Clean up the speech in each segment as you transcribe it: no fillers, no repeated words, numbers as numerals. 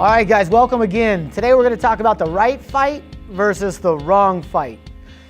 All right, guys, welcome again. Today we're going to talk about the right fight versus the wrong fight.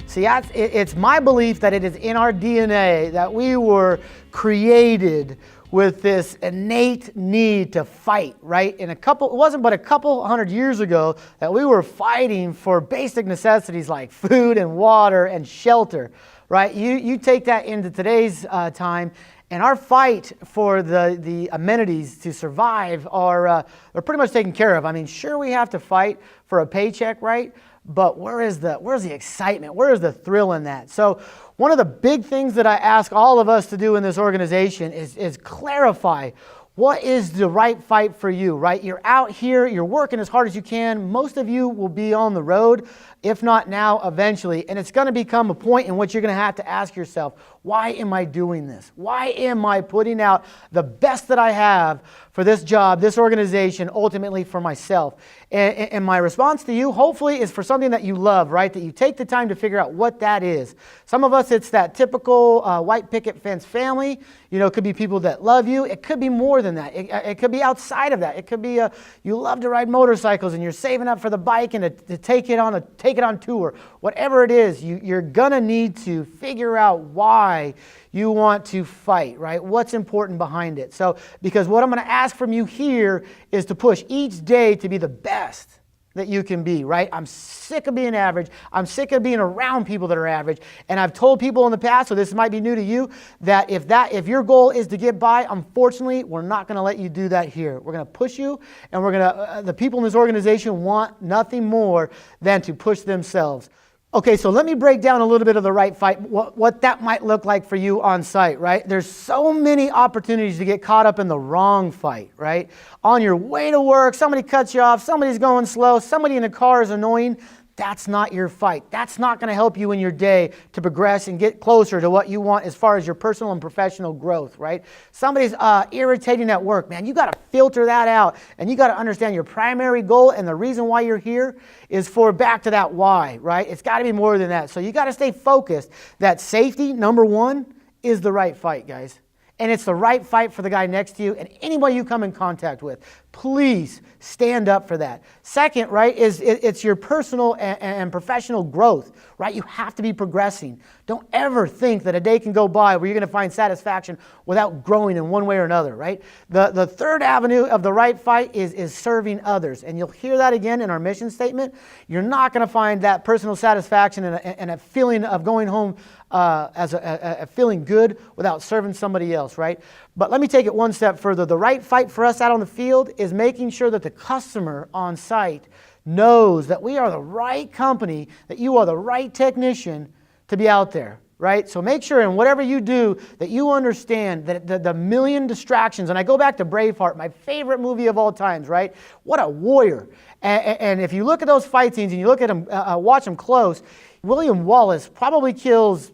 See, it's my belief that it is in our DNA that we were created with this innate need to fight, right? It wasn't but a couple hundred years ago that we were fighting for basic necessities like food and water and shelter, right? You take that into today's time, and our fight for the amenities to survive are pretty much taken care of. I mean, sure, we have to fight for a paycheck, right? But where's the excitement? Where is the thrill in that? So one of the big things that I ask all of us to do in this organization is clarify what is the right fight for you, right? You're out here, you're working as hard as you can. Most of you will be on the road, if not now, eventually. And it's going to become a point in which you're going to have to ask yourself, why am I doing this? Why am I putting out the best that I have for this job, this organization, ultimately for myself? And my response to you, hopefully, is for something that you love, right? That you take the time to figure out what that is. Some of us, it's that typical white picket fence family. You know, it could be people that love you. It could be more than that. It could be outside of that. It could be you love to ride motorcycles and you're saving up for the bike and to take it on tour. Whatever it is, you're gonna need to figure out why you want to fight, right? What's important behind it. So, because what I'm going to ask from you here is to push each day to be the best that you can be, right? I'm sick of being average. I'm sick of being around people that are average. And I've told people in the past, so this might be new to you, that if your goal is to get by, unfortunately, we're not going to let you do that here. We're going to push you, and the people in this organization want nothing more than to push themselves. Okay, so let me break down a little bit of the right fight, what that might look like for you on site, right? There's so many opportunities to get caught up in the wrong fight, right? On your way to work, somebody cuts you off, somebody's going slow, somebody in the car is annoying. That's not your fight. That's not going to help you in your day to progress and get closer to what you want as far as your personal and professional growth, right? Somebody's irritating at work, man. You got to filter that out, and you got to understand your primary goal and the reason why you're here is for back to that why, right? It's got to be more than that. So you got to stay focused that safety, number one, is the right fight, guys. And it's the right fight for the guy next to you and anybody you come in contact with. Please stand up for that. Second, right, it's your personal and professional growth, right? You have to be progressing. Don't ever think that a day can go by where you're going to find satisfaction without growing in one way or another, right? The third avenue of the right fight is serving others. And you'll hear that again in our mission statement. You're not going to find that personal satisfaction and a feeling of going home as a feeling good without serving somebody else, right? But let me take it one step further. The right fight for us out on the field is making sure that the customer on site knows that we are the right company, that you are the right technician to be out there, right? So make sure in whatever you do that you understand that the million distractions, and I go back to Braveheart, my favorite movie of all times, right? What a warrior. And if you look at those fight scenes and you look at them, watch them close, William Wallace probably kills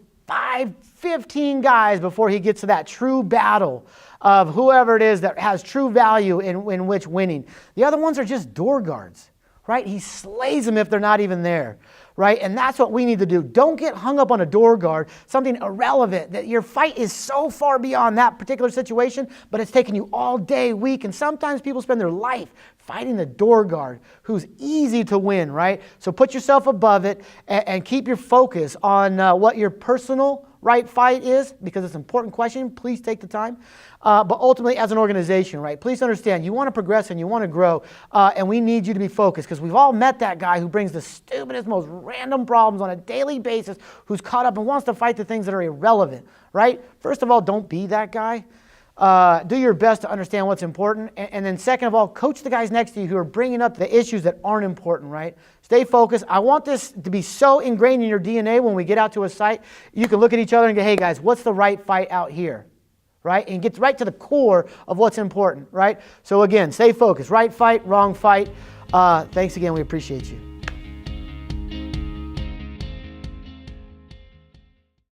15 guys before he gets to that true battle of whoever it is that has true value in which winning. The other ones are just door guards, right? He slays them if they're not even there, right? And that's what we need to do. Don't get hung up on a door guard, something irrelevant, that your fight is so far beyond that particular situation, but it's taken you all day, week, and sometimes people spend their life fighting the door guard who's easy to win, right? So put yourself above it and keep your focus on what your personal right fight is, because it's an important question. Please take the time. But ultimately, as an organization, right, please understand you want to progress and you want to grow, and we need you to be focused, because we've all met that guy who brings the stupidest, most random problems on a daily basis, who's caught up and wants to fight the things that are irrelevant, right? First of all, don't be that guy. Do your best to understand what's important. And then second of all, coach the guys next to you who are bringing up the issues that aren't important, right? Stay focused. I want this to be so ingrained in your DNA when we get out to a site, you can look at each other and go, hey guys, what's the right fight out here, right? And get right to the core of what's important, right? So again, stay focused. Right fight, wrong fight. Thanks again. We appreciate you.